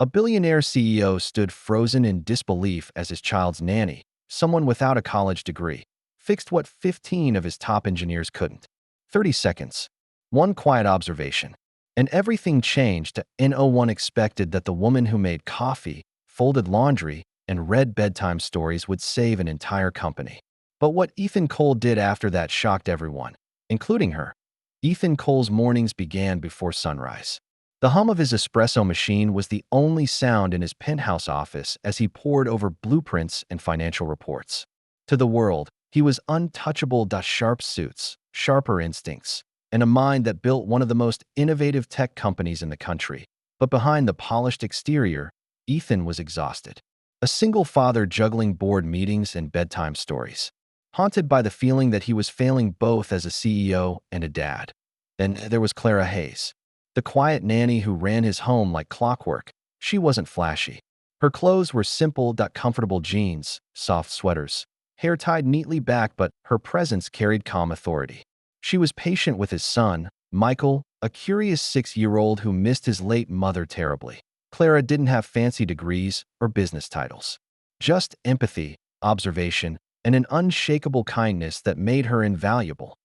A billionaire CEO stood frozen in disbelief as his child's nanny, someone without a college degree, fixed what 15 of his top engineers couldn't. 30 seconds. One quiet observation. And everything changed. No one expected that the woman who made coffee, folded laundry, and read bedtime stories would save an entire company. But what Ethan Cole did after that shocked everyone, including her. Ethan Cole's mornings began before sunrise. The hum of his espresso machine was the only sound in his penthouse office as he pored over blueprints and financial reports. To the world, he was untouchable. Sharp suits, sharper instincts, and a mind that built one of the most innovative tech companies in the country. But behind the polished exterior, Ethan was exhausted. A single father juggling board meetings and bedtime stories, haunted by the feeling that he was failing both as a CEO and a dad. Then there was Clara Hayes, the quiet nanny who ran his home like clockwork. She wasn't flashy. Her clothes were simple, comfortable jeans, soft sweaters, hair tied neatly back, but her presence carried calm authority. She was patient with his son, Michael, a curious 6-year-old who missed his late mother terribly. Clara didn't have fancy degrees or business titles. Just empathy, observation, and an unshakable kindness that made her invaluable.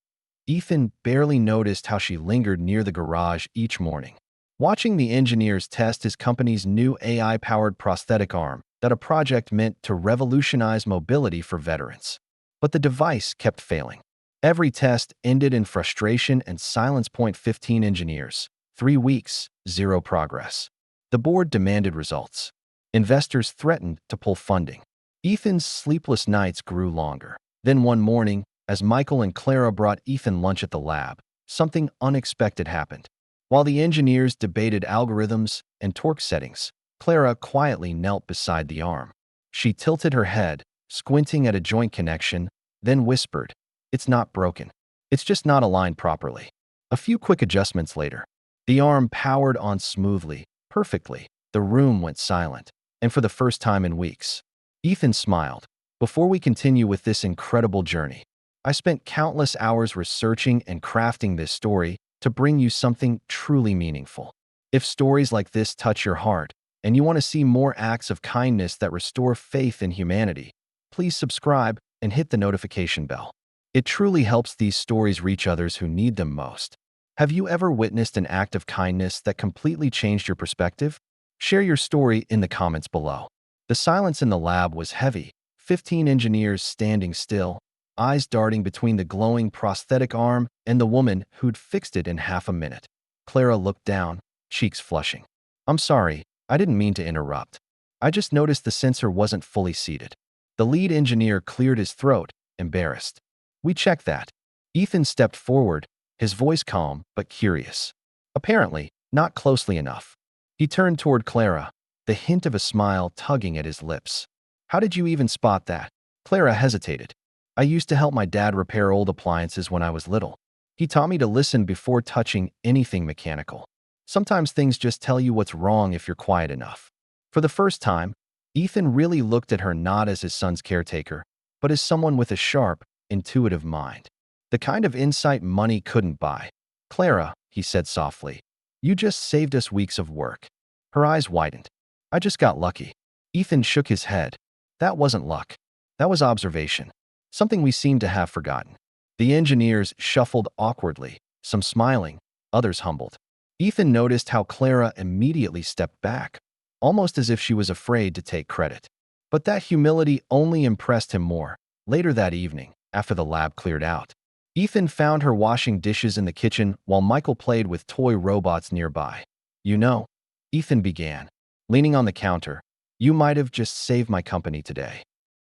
Ethan barely noticed how she lingered near the garage each morning, watching the engineers test his company's new AI-powered prosthetic arm, that a project meant to revolutionize mobility for veterans. But the device kept failing. Every test ended in frustration and silence. 15 engineers, 3 weeks, 0 progress. The board demanded results. Investors threatened to pull funding. Ethan's sleepless nights grew longer. Then one morning, as Michael and Clara brought Ethan lunch at the lab, something unexpected happened. While the engineers debated algorithms and torque settings, Clara quietly knelt beside the arm. She tilted her head, squinting at a joint connection, then whispered, "It's not broken. It's just not aligned properly." A few quick adjustments later, the arm powered on smoothly, perfectly. The room went silent, and for the first time in weeks, Ethan smiled. "Before we continue with this incredible journey, I spent countless hours researching and crafting this story to bring you something truly meaningful. If stories like this touch your heart, and you want to see more acts of kindness that restore faith in humanity, please subscribe and hit the notification bell. It truly helps these stories reach others who need them most." Have you ever witnessed an act of kindness that completely changed your perspective? Share your story in the comments below. The silence in the lab was heavy, 15 engineers standing still, eyes darting between the glowing prosthetic arm and the woman who'd fixed it in half a minute. Clara looked down, cheeks flushing. "I'm sorry, I didn't mean to interrupt. I just noticed the sensor wasn't fully seated." The lead engineer cleared his throat, embarrassed. "We checked that." Ethan stepped forward, his voice calm but curious. Apparently, not closely enough. He turned toward Clara, the hint of a smile tugging at his lips. "How did you even spot that?" Clara hesitated. "I used to help my dad repair old appliances when I was little. He taught me to listen before touching anything mechanical. Sometimes things just tell you what's wrong if you're quiet enough." For the first time, Ethan really looked at her not as his son's caretaker, but as someone with a sharp, intuitive mind. The kind of insight money couldn't buy. "Clara," he said softly, "you just saved us weeks of work." Her eyes widened. "I just got lucky." Ethan shook his head. "That wasn't luck. That was observation. Something we seem to have forgotten." The engineers shuffled awkwardly, some smiling, others humbled. Ethan noticed how Clara immediately stepped back, almost as if she was afraid to take credit. But that humility only impressed him more. Later that evening, after the lab cleared out, Ethan found her washing dishes in the kitchen while Michael played with toy robots nearby. "You know," Ethan began, leaning on the counter, "you might have just saved my company today."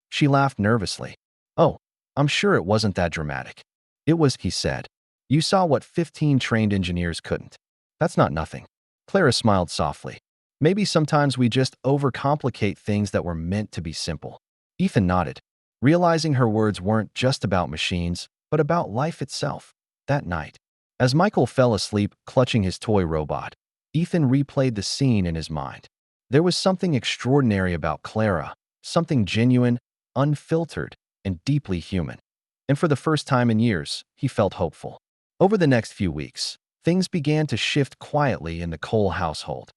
She laughed nervously. "Oh, I'm sure it wasn't that dramatic." "It was," he said. "You saw what 15 trained engineers couldn't. That's not nothing." Clara smiled softly. "Maybe sometimes we just overcomplicate things that were meant to be simple." Ethan nodded, realizing her words weren't just about machines, but about life itself. That night, as Michael fell asleep clutching his toy robot, Ethan replayed the scene in his mind. There was something extraordinary about Clara, something genuine, unfiltered, and deeply human. And for the first time in years, he felt hopeful. Over the next few weeks, things began to shift quietly in the Cole household.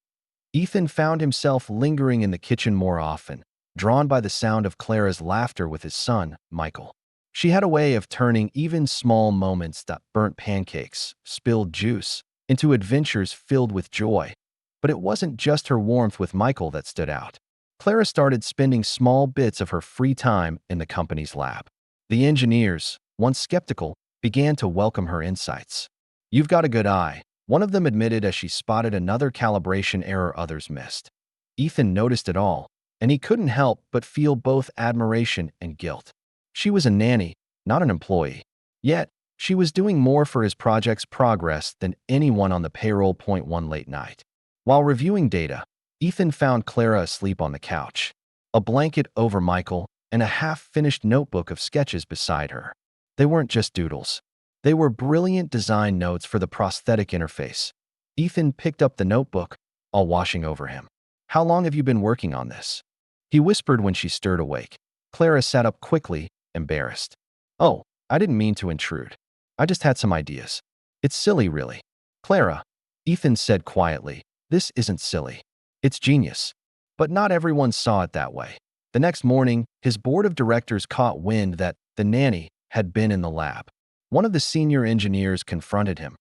Ethan found himself lingering in the kitchen more often, drawn by the sound of Clara's laughter with his son, Michael. She had a way of turning even small moments that burnt pancakes, spilled juice, into adventures filled with joy. But it wasn't just her warmth with Michael that stood out. Clara started spending small bits of her free time in the company's lab. The engineers, once skeptical, began to welcome her insights. "You've got a good eye," one of them admitted as she spotted another calibration error others missed. Ethan noticed it all, and he couldn't help but feel both admiration and guilt. She was a nanny, not an employee. Yet, she was doing more for his project's progress than anyone on the payroll. One late night. While reviewing data, Ethan found Clara asleep on the couch, a blanket over Michael, and a half-finished notebook of sketches beside her. They weren't just doodles. They were brilliant design notes for the prosthetic interface. Ethan picked up the notebook, all washing over him. "How long have you been working on this?" he whispered when she stirred awake. Clara sat up quickly, embarrassed. "Oh, I didn't mean to intrude. I just had some ideas." "It's silly, really." "Clara," Ethan said quietly, "this isn't silly. It's genius." But not everyone saw it that way. The next morning, his board of directors caught wind that the nanny had been in the lab. One of the senior engineers confronted him.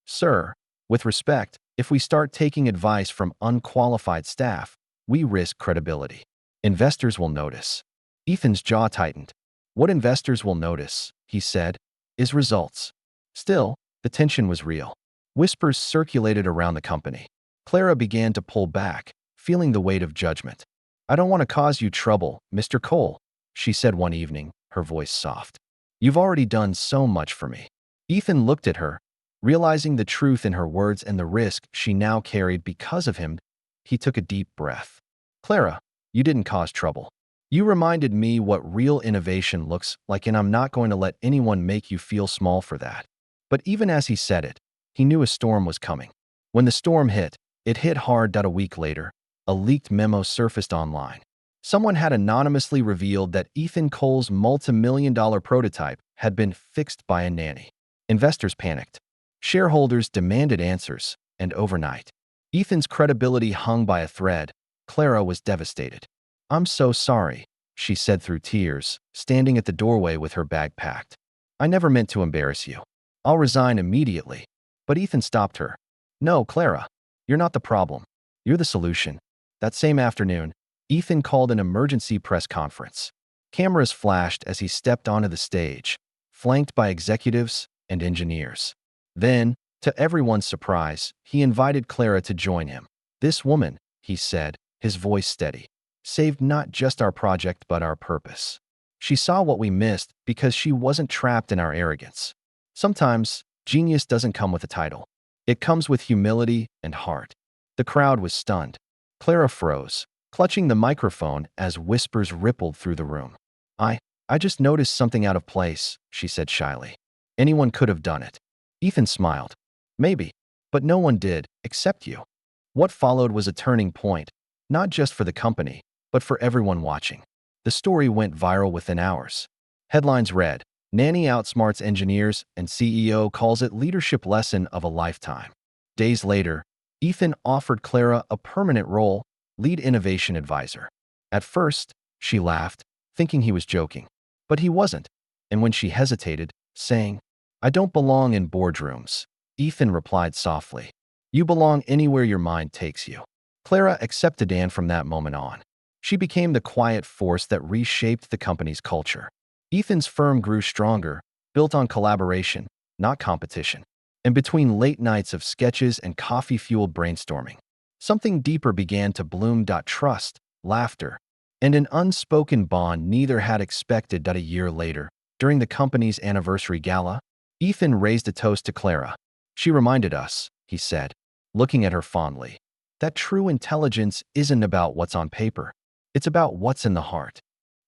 "Sir, with respect, if we start taking advice from unqualified staff, we risk credibility. Investors will notice." Ethan's jaw tightened. "What investors will notice," he said, "is results." Still, the tension was real. Whispers circulated around the company. Clara began to pull back, feeling the weight of judgment. "I don't want to cause you trouble, Mr. Cole," she said one evening, her voice soft. "You've already done so much for me." Ethan looked at her, realizing the truth in her words and the risk she now carried because of him. He took a deep breath. "Clara, you didn't cause trouble. You reminded me what real innovation looks like, and I'm not going to let anyone make you feel small for that." But even as he said it, he knew a storm was coming. When the storm hit, it hit hard. A week later, a leaked memo surfaced online. Someone had anonymously revealed that Ethan Cole's multi-million-dollar prototype had been fixed by a nanny. Investors panicked. Shareholders demanded answers, and overnight, Ethan's credibility hung by a thread. Clara was devastated. "I'm so sorry," she said through tears, standing at the doorway with her bag packed. "I never meant to embarrass you. I'll resign immediately." But Ethan stopped her. "No, Clara, you're not the problem. You're the solution." That same afternoon, Ethan called an emergency press conference. Cameras flashed as he stepped onto the stage, flanked by executives and engineers. Then, to everyone's surprise, he invited Clara to join him. "This woman," he said, his voice steady, "saved not just our project but our purpose. She saw what we missed because she wasn't trapped in our arrogance." Sometimes, genius doesn't come with a title. It comes with humility and heart. The crowd was stunned. Clara froze, clutching the microphone as whispers rippled through the room. I just noticed something out of place," she said shyly. "Anyone could have done it." Ethan smiled. "Maybe, but no one did, except you." What followed was a turning point, not just for the company, but for everyone watching. The story went viral within hours. Headlines read, "Nanny outsmarts engineers and CEO calls it leadership lesson of a lifetime." Days later, Ethan offered Clara a permanent role, lead innovation advisor. At first, she laughed, thinking he was joking. But he wasn't, and when she hesitated, saying, "I don't belong in boardrooms," Ethan replied softly, "You belong anywhere your mind takes you." Clara accepted, and from that moment on, she became the quiet force that reshaped the company's culture. Ethan's firm grew stronger, built on collaboration, not competition. And between late nights of sketches and coffee-fueled brainstorming, something deeper began to bloom. Trust, laughter, and an unspoken bond neither had expected. A year later, during the company's anniversary gala, Ethan raised a toast to Clara. "She reminded us," he said, looking at her fondly, "that true intelligence isn't about what's on paper. It's about what's in the heart."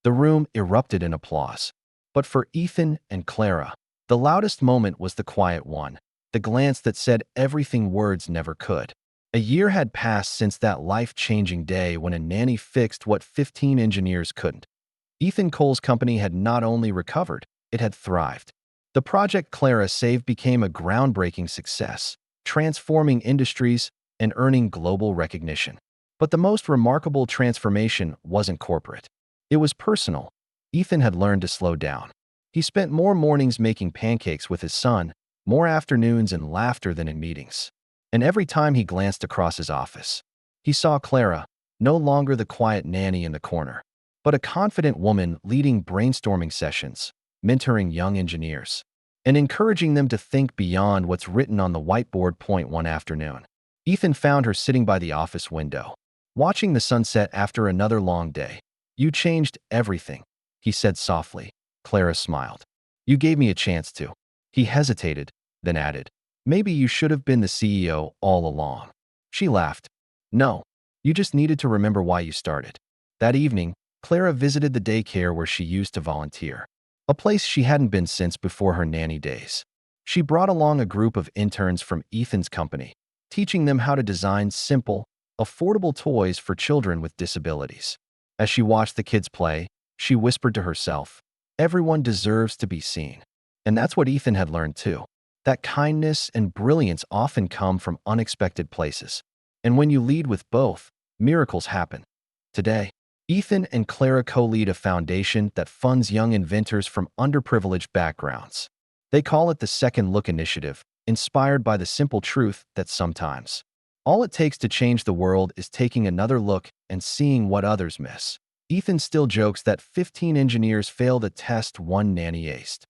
The room erupted in applause. But for Ethan and Clara, the loudest moment was the quiet one, the glance that said everything words never could. A year had passed since that life-changing day when a nanny fixed what 15 engineers couldn't. Ethan Cole's company had not only recovered, it had thrived. The project Clara saved became a groundbreaking success, transforming industries and earning global recognition. But the most remarkable transformation wasn't corporate. It was personal. Ethan had learned to slow down. He spent more mornings making pancakes with his son, more afternoons in laughter than in meetings. And every time he glanced across his office, he saw Clara, no longer the quiet nanny in the corner, but a confident woman leading brainstorming sessions, mentoring young engineers, and encouraging them to think beyond what's written on the whiteboard. One afternoon, Ethan found her sitting by the office window, watching the sunset after another long day. "You changed everything," he said softly. Clara smiled. "You gave me a chance to." He hesitated, then added, "Maybe you should have been the CEO all along." She laughed. "No, you just needed to remember why you started." That evening, Clara visited the daycare where she used to volunteer, a place she hadn't been since before her nanny days. She brought along a group of interns from Ethan's company, teaching them how to design simple, affordable toys for children with disabilities. As she watched the kids play, she whispered to herself, "Everyone deserves to be seen." And that's what Ethan had learned too. That kindness and brilliance often come from unexpected places. And when you lead with both, miracles happen. Today, Ethan and Clara co-lead a foundation that funds young inventors from underprivileged backgrounds. They call it the Second Look Initiative, inspired by the simple truth that sometimes all it takes to change the world is taking another look and seeing what others miss. Ethan still jokes that 15 engineers failed a test one nanny aced.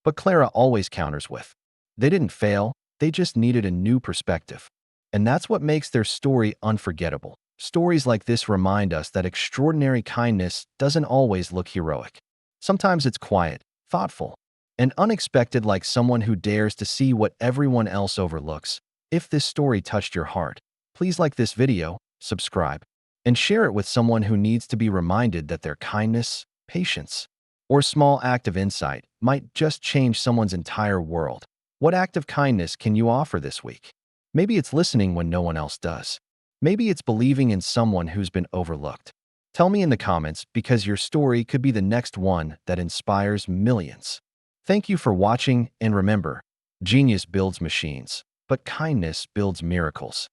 But Clara always counters with, "They didn't fail, they just needed a new perspective." And that's what makes their story unforgettable. Stories like this remind us that extraordinary kindness doesn't always look heroic. Sometimes it's quiet, thoughtful, and unexpected, like someone who dares to see what everyone else overlooks. If this story touched your heart, please like this video, subscribe, and share it with someone who needs to be reminded that their kindness, patience, or small act of insight might just change someone's entire world. What act of kindness can you offer this week? Maybe it's listening when no one else does. Maybe it's believing in someone who's been overlooked. Tell me in the comments, because your story could be the next one that inspires millions. Thank you for watching, and remember, genius builds machines, but kindness builds miracles.